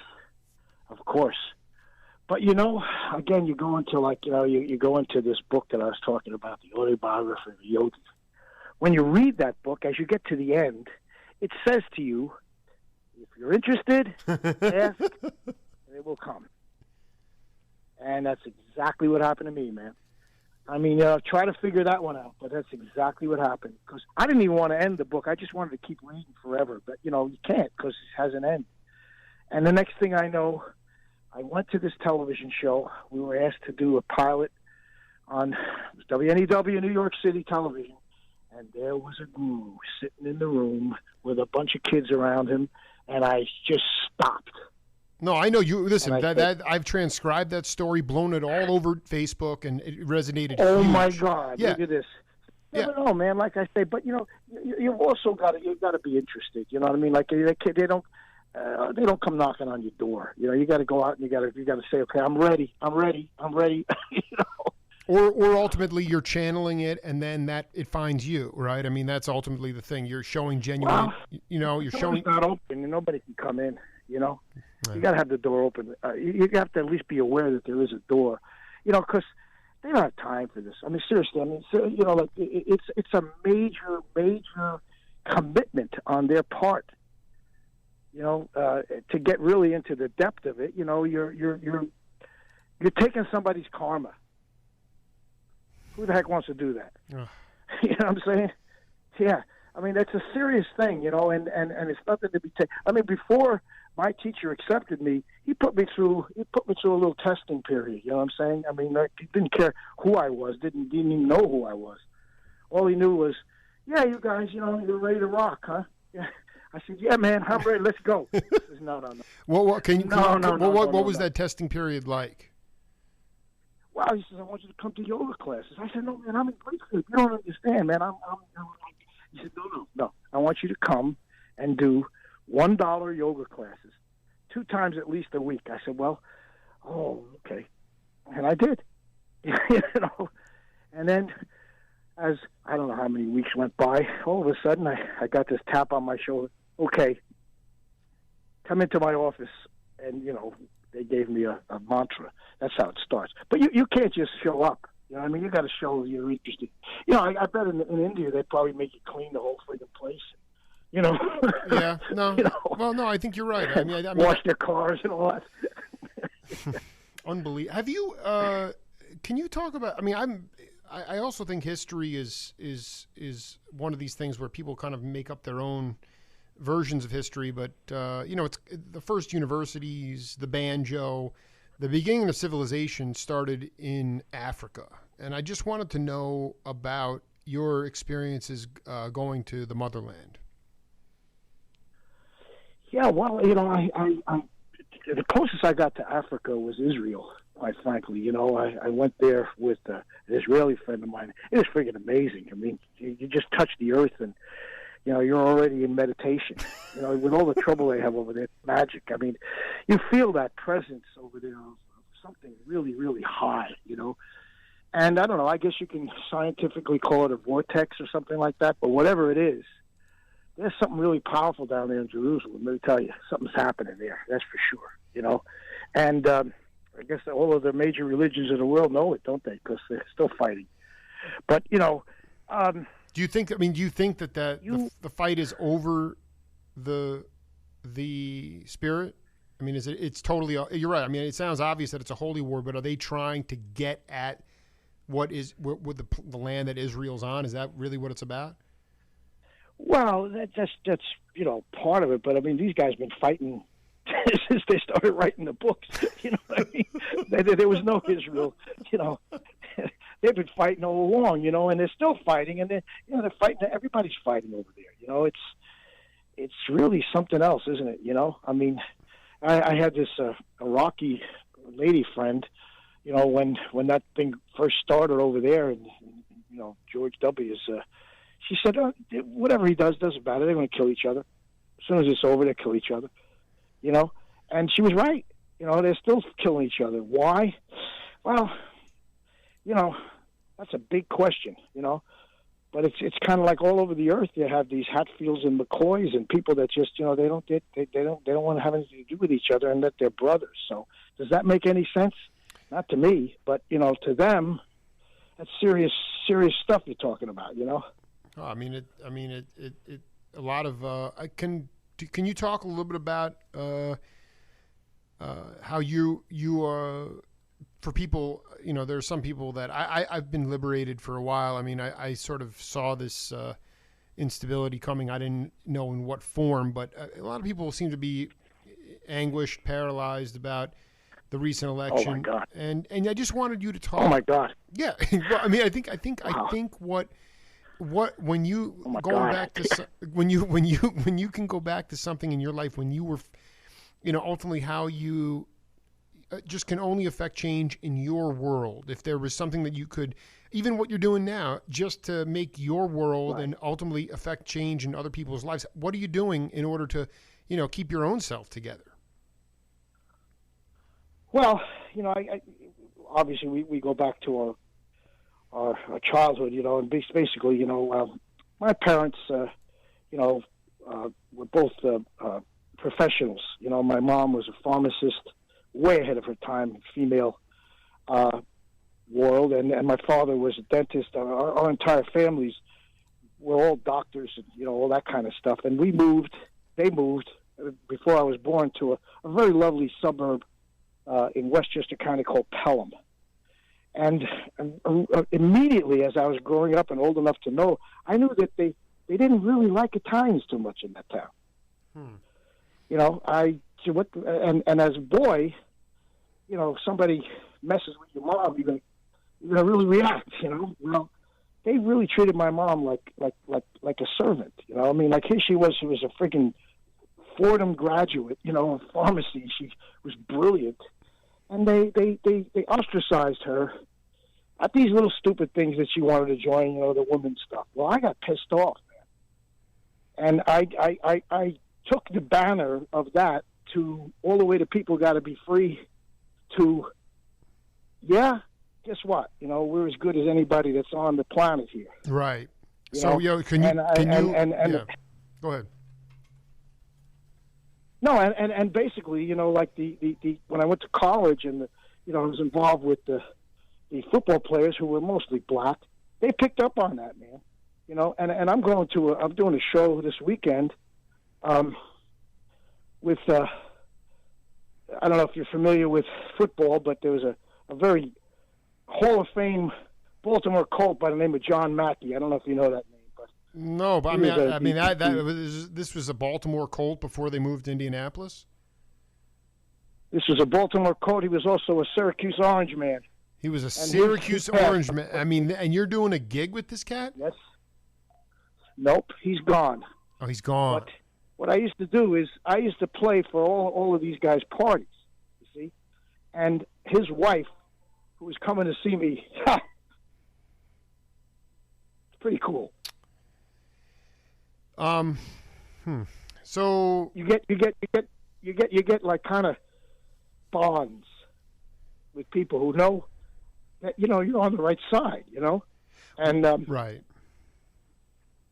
But, again, you go into you go into this book that I was talking about, the Autobiography of a Yogi. When you read that book, as you get to the end, it says to you, if you're interested, ask, and it will come. And that's exactly what happened to me, man. I mean, try to figure that one out, but that's exactly what happened. Because I didn't even want to end the book. I just wanted to keep reading forever. But, you can't because it has an end. And the next thing I know, I went to this television show. We were asked to do a pilot on WNEW New York City television. And there was a guru sitting in the room with a bunch of kids around him. And I just stopped. No, I know you. Listen, that I've transcribed that story, blown it all over Facebook, and it resonated. Oh huge. My God! Yeah. Look at this. Never know, man. Like I say, but you've also got to be interested. You know what I mean? Like they don't come knocking on your door. You got to go out and you got to say, okay, I'm ready. Or ultimately you're channeling it, and then that it finds you, right? I mean, that's ultimately the thing. You're showing genuine. You're showing. It's not open, and nobody can come in. Right. You got to have the door open. You have to at least be aware that there is a door. Because they don't have time for this. I mean, seriously. I mean, so, you know, like it's a major commitment on their part. You know, to get really into the depth of it. You know, you're taking somebody's karma. Who the heck wants to do that? Ugh. You know what I'm saying? Yeah. I mean, it's a serious thing, you know, and it's nothing to be taken. I mean, before my teacher accepted me, he put me through a little testing period. You know what I'm saying? I mean, he didn't care who I was, didn't even know who I was. All he knew was, yeah, you guys, you know, you're ready to rock, huh? Yeah. I said, yeah, man, I'm ready. Let's go. He says, no. What What was that testing period like? Well, he says, I want you to come to yoga classes. I said, no, man, I'm in grade school. You don't understand, man. He said, no. I want you to come and do $1 yoga classes 2 times at least a week. I said, well, okay. And I did. You know, and then as I don't know how many weeks went by, all of a sudden I got this tap on my shoulder. Okay, come into my office. And, you know, they gave me a mantra. That's how it starts. But you can't just show up. You know what I mean? You got to show you're interested. You know, I bet in India they'd probably make you clean the whole friggin' place. You know? Yeah, no. You know? Well, no, I think you're right. I mean, wash their cars and all that. Unbelievable. Have you? Can you talk about? I mean, I also think history is one of these things where people kind of make up their own versions of history. But you know, it's the first universities, the banjo. The beginning of civilization started in Africa, and I just wanted to know about your experiences going to the motherland. Yeah, well, you know, I the closest I got to Africa was Israel. Quite frankly, you know, I went there with an Israeli friend of mine. It was freaking amazing. I mean, you just touch the earth and, you know, you're already in meditation. You know, with all the trouble they have over there, magic. I mean, you feel that presence over there of something really, really high, you know. And I don't know, I guess you can scientifically call it a vortex or something like that, but whatever it is, there's something really powerful down there in Jerusalem. Let me tell you, something's happening there, that's for sure, you know. And I guess all of the major religions of the world know it, don't they? Because they're still fighting. But, you know... Do you think that the fight is over the spirit? I mean, it's totally, you're right. I mean, it sounds obvious that it's a holy war, but are they trying to get at what the land that Israel's on? Is that really what it's about? Well, that's you know, part of it. But I mean, these guys have been fighting since they started writing the books. You know what I mean? There was no Israel, you know. They've been fighting all along, you know, and they're still fighting, and they're fighting. Everybody's fighting over there, you know. It's really something else, isn't it? You know, I mean, I had this Iraqi lady friend, you know, when that thing first started over there, and you know, George W.'s. She said, whatever he doesn't matter. They're going to kill each other. As soon as it's over, they kill each other, you know. And she was right. You know, they're still killing each other. Why? Well, you know, that's a big question, you know. But it's kind of like all over the earth. You have these Hatfields and McCoys and people that just, you know, they don't want to have anything to do with each other, and that they're brothers. So does that make any sense? Not to me, but you know, to them, that's serious stuff you're talking about, you know. Oh, I mean, a lot of. Can you talk a little bit about how you for people, you know, there's some people that I've been liberated for a while. I mean, I sort of saw this instability coming. I didn't know in what form, but a lot of people seem to be anguished, paralyzed about the recent election. Oh my God! And I just wanted you to talk. Oh my God! Yeah, well, I mean, I think what when you back to when you can go back to something in your life when you were, you know, ultimately how you just can only affect change in your world. If there was something that you could, even what you're doing now, just to make your world and ultimately affect change in other people's lives, what are you doing in order to, you know, keep your own self together? Well, you know, I obviously we go back to our childhood, you know, and basically, you know, my parents, you know, were both professionals. You know, my mom was a pharmacist, way ahead of her time, female, world, and my father was a dentist. Our entire families were all doctors, and all that kind of stuff. And they moved before I was born to a very lovely suburb in Westchester County called Pelham. And immediately, as I was growing up and old enough to know, I knew that they didn't really like Italians too much in that town. And as a boy, if somebody messes with your mom, you're gonna really react. Well, they really treated my mom like a servant. Like here she was a freaking Fordham graduate, in pharmacy. She was brilliant. And they ostracized her at these little stupid things that she wanted to join, the women's stuff. Well, I got pissed off, man. And I took the banner of that to all the way to people got to be free to, guess what? We're as good as anybody that's on the planet here. Right. Can you go ahead. No, and basically, like the when I went to college and I was involved with the football players who were mostly black, they picked up on that, man. And I'm doing a show this weekend, with I don't know if you're familiar with football, but there was a very Hall of Fame Baltimore Colt by the name of John Mackey. I don't know if you know that name. No, but this was a Baltimore Colt before they moved to Indianapolis? This was a Baltimore Colt. He was also a Syracuse Orange man. He was a Syracuse Orange man. And you're doing a gig with this cat? Yes. Nope, he's gone. Oh, he's gone. But what I used to do is I used to play for all of these guys' parties, you see? And his wife, who was coming to see me, it's pretty cool. So you get like kind of bonds with people who know that you're on the right side, and right.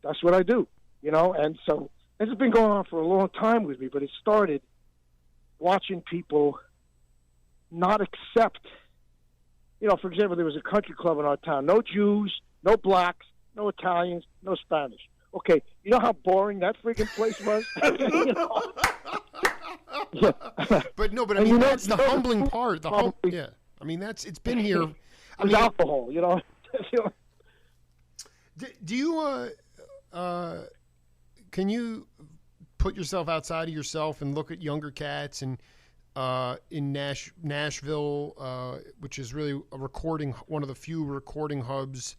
That's what I do, and so this has been going on for a long time with me, but it started watching people not accept, for example, there was a country club in our town, no Jews, no blacks, no Italians, no Spanish. Okay, you know how boring that freaking place was? Yeah. But I mean, that's the humbling part. Yeah. I mean, it's been here. Alcohol, Do you, can you put yourself outside of yourself and look at younger cats and in Nashville, which is really one of the few recording hubs.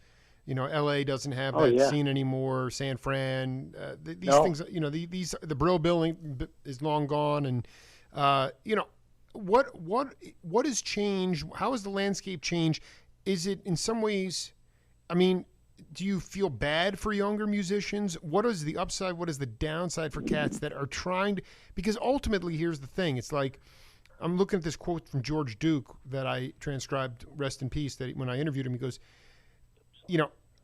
LA doesn't have that scene anymore. San Fran, these things, the Brill Building is long gone. And, what has changed? How has the landscape changed? Is it in some ways, do you feel bad for younger musicians? What is the upside? What is the downside for cats that are trying to, because ultimately here's the thing. It's like, I'm looking at this quote from George Duke that I transcribed, rest in peace, that when I interviewed him, he goes,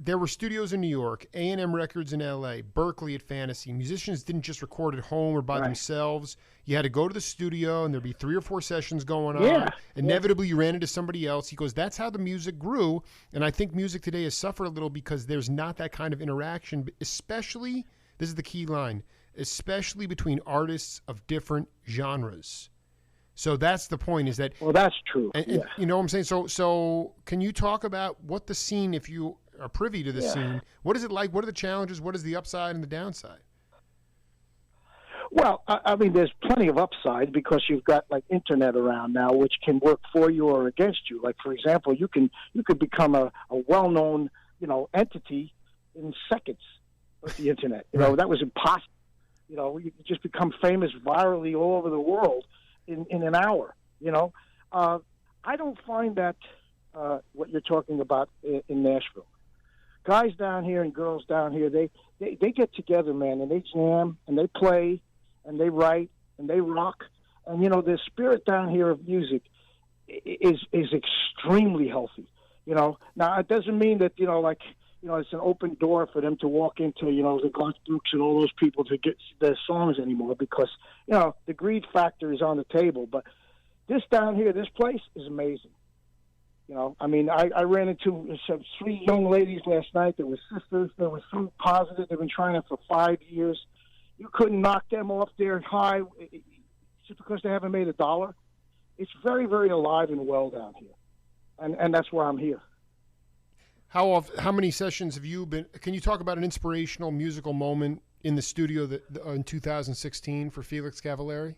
there were studios in New York, A&M Records in L.A., Berkeley at Fantasy. Musicians didn't just record at home or by themselves. You had to go to the studio, and there'd be 3 or 4 sessions going on. Yeah. Inevitably, you ran into somebody else. He goes, that's how the music grew, and I think music today has suffered a little because there's not that kind of interaction, especially, this is the key line, especially between artists of different genres. So that's the point, is that... Well, that's true. And you know what I'm saying? So can you talk about what the scene, if you are privy to the scene, what is it like? What are the challenges? What is the upside and the downside? Well, there's plenty of upside because you've got like internet around now, which can work for you or against you. Like, for example, you could become a well-known, entity in seconds with the internet. That was impossible. You just become famous virally all over the world in an hour. I don't find that what you're talking about in Nashville. Guys down here and girls down here, they get together, man, and they jam and they play and they write and they rock. And the spirit down here of music is extremely healthy. Now it doesn't mean that it's an open door for them to walk into the Garth Brooks and all those people to get their songs anymore, because the greed factor is on the table. But this down here, this place is amazing. You know, I mean, I ran into some 3 young ladies last night that were sisters. They were so positive. They've been trying it for 5 years. You couldn't knock them off their high just because they haven't made $1. It's very, very alive and well down here, and that's why I'm here. How many sessions have you been? Can you talk about an inspirational musical moment in the studio in 2016 for Felix Cavallari?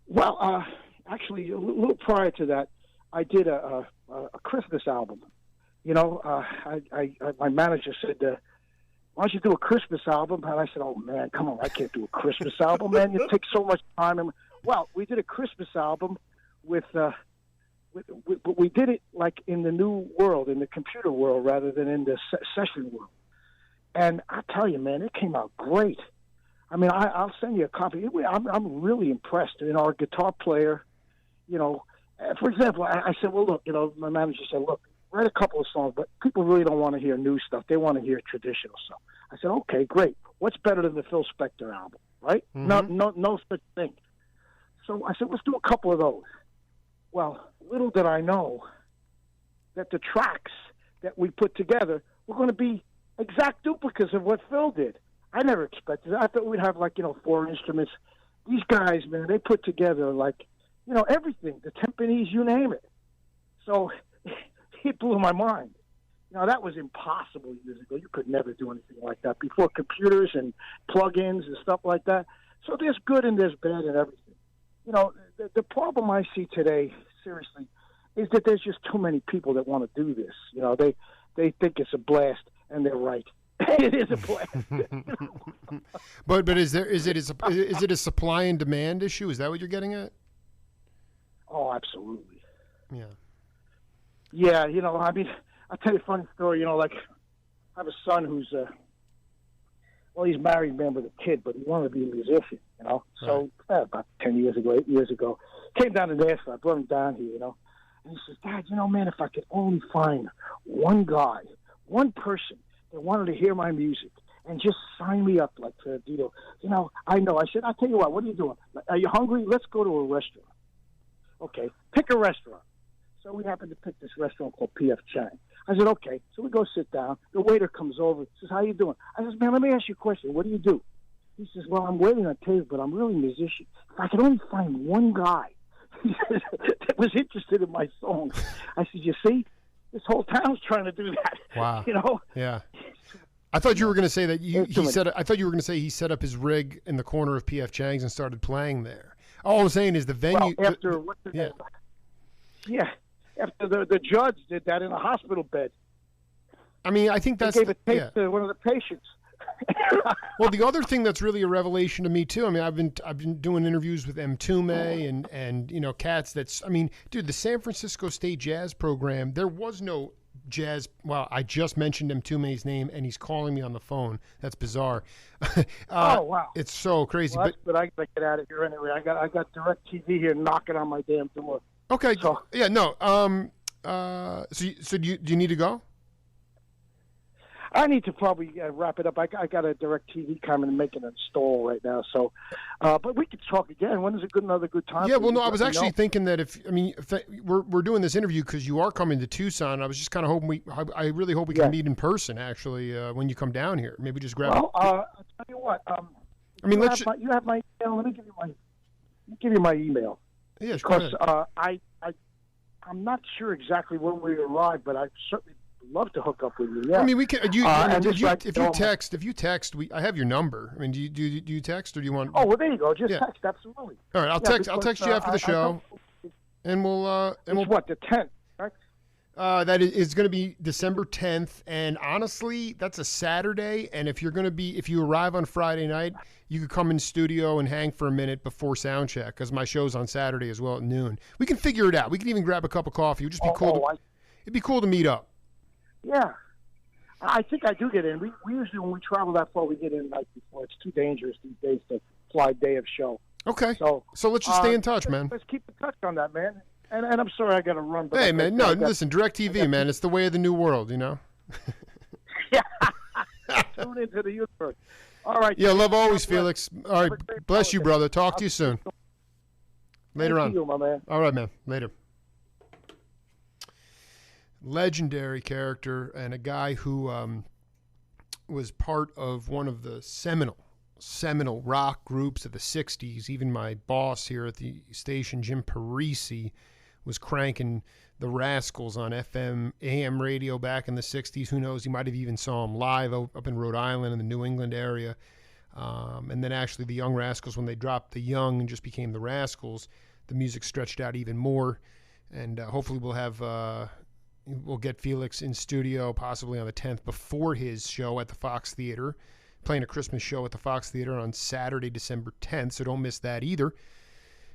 Well, actually, a little prior to that, I did a Christmas album. You know, my manager said, "Why don't you do a Christmas album?" And I said, "Oh man, come on, I can't do a Christmas album, man. It takes so much time." And, well, we did a Christmas album with we did it like in the new world, in the computer world, rather than in the session world. And I tell you, man, it came out great. I mean, I'll send you a copy. I'm really impressed. You know, our guitar player, you know, for example, I said, well, look, you know, my manager said, look, write a couple of songs, but people really don't want to hear new stuff. They want to hear traditional stuff. I said, okay, great. What's better than the Phil Spector album, right? Mm-hmm. No such thing. So I said, let's do a couple of those. Well, little did I know that the tracks that we put together were going to be exact duplicates of what Phil did. I never expected it. I thought we'd have, like, you know, 4 instruments. These guys, man, they put together, like, you know, everything, the timpanis, you name it. So it blew my mind. You know, that was impossible years ago. You could never do anything like that before computers and plug-ins and stuff like that. So there's good and there's bad and everything. You know, the problem I see today, seriously, is that there's just too many people that want to do this. You know, they think it's a blast, and they're right. It is a blast. But is it a supply and demand issue? Is that what you're getting at? Oh, absolutely. Yeah. Yeah, you know, I mean, I'll tell you a funny story. You know, like, I have a son who's, well, he's married, man, with a kid, but he wanted to be a musician, you know. So about 10 years ago, 8 years ago, came down to Nashville. I brought him down here, you know. And he says, Dad, you know, man, if I could only find one guy, one person that wanted to hear my music and just sign me up, like, for a deal. You know, I know. I said, I'll tell you what are you doing? Are you hungry? Let's go to a restaurant. Okay, pick a restaurant. So we happened to pick this restaurant called P.F. Chang. I said, okay. So we go sit down. The waiter comes over, says, how you doing? I says, man, let me ask you a question. What do you do? He says, well, I'm waiting on table, but I'm really a musician. If I could only find one guy that was interested in my songs. I said, you see, this whole town's trying to do that. Wow. You know? Yeah. I thought you were going to say that I thought you were going to say he set up his rig in the corner of P.F. Chang's and started playing there. All I'm saying is the venue. Well, after after the judge did that in a hospital bed. I mean, I think that's he gave a tape to one of the patients. Well, the other thing that's really a revelation to me too. I mean, I've been doing interviews with Mtume and you know, cats. I mean, dude, the San Francisco State Jazz program. There was no jazz. Well, I just mentioned Mtume's name, and he's calling me on the phone. That's bizarre. Oh wow, it's so crazy. Well, but I gotta get out of here anyway. I got DirecTV here knocking on my damn door. Okay. So, yeah. No. So do you need to go? I need to probably wrap it up. I got a DirecTV coming and making an install right now. So, but we could talk again. When is another good time? Yeah, well, no, I was actually thinking that if we're doing this interview because you are coming to Tucson. I was just kind of hoping I really hope we can meet in person. Actually, when you come down here, maybe just grab. Well, I'll tell you what. I mean, you have my email. Let me give you my email. Yeah, sure. Because I'm not sure exactly when we arrive, but I certainly love to hook up with you. Yeah. I mean, we can. If you text, I have your number. I mean, do you text or do you want? Oh, well, there you go. Just text, absolutely. All right, I'll text you after the show, and we'll. What, the 10th, right? That is going to be December 10th, and honestly, that's a Saturday. And if you arrive on Friday night, you could come in studio and hang for a minute before sound check because my show's on Saturday as well at noon. We can figure it out. We can even grab a cup of coffee. It would just be cool. It'd be cool to meet up. Yeah, I think I do get in. We usually, when we travel that far, we get in the night before. It's too dangerous these days to fly day of show. Okay. So let's just stay in touch, man. Let's keep in touch on that, man. And I'm sorry I got to run. But hey, man, listen, DirecTV, man, it's the way of the new world, you know? Yeah. Tune into the universe. All right. Yeah, love always, Felix. All right, bless you, brother. Talk to you soon. Later on. Thank you, my man. All right, man. Later. legendary character and a guy who was part of one of the seminal rock groups of the 60s. Even my boss here at the station, Jim Parisi, was cranking the Rascals on FM, AM radio back in the 60s. Who knows? You might have even saw them live up in Rhode Island in the New England area. And then actually the Young Rascals, when they dropped the Young and just became the Rascals, the music stretched out even more. And hopefully we'll get Felix in studio possibly on the 10th before his show at the Fox Theater, playing a Christmas show at the Fox Theater on Saturday, December 10th, so don't miss that either.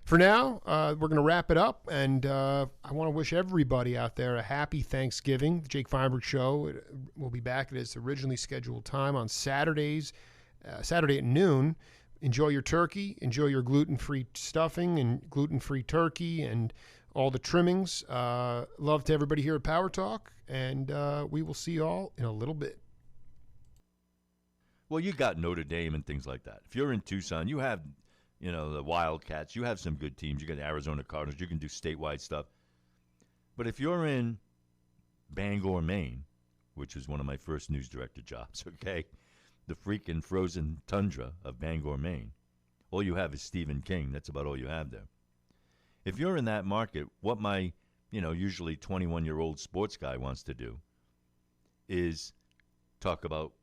For now, we're going to wrap it up, and I want to wish everybody out there a happy Thanksgiving. The Jake Feinberg Show will be back at its originally scheduled time on Saturday at noon. Enjoy your turkey, enjoy your gluten-free stuffing and gluten-free turkey and all the trimmings. Love to everybody here at Power Talk, and we will see you all in a little bit. Well, you got Notre Dame and things like that. If you're in Tucson, you have, the Wildcats. You have some good teams. You got the Arizona Cardinals. You can do statewide stuff. But if you're in Bangor, Maine, which is one of my first news director jobs, okay, the freaking frozen tundra of Bangor, Maine, all you have is Stephen King. That's about all you have there. If you're in that market, what my, usually 21-year-old sports guy wants to do is talk about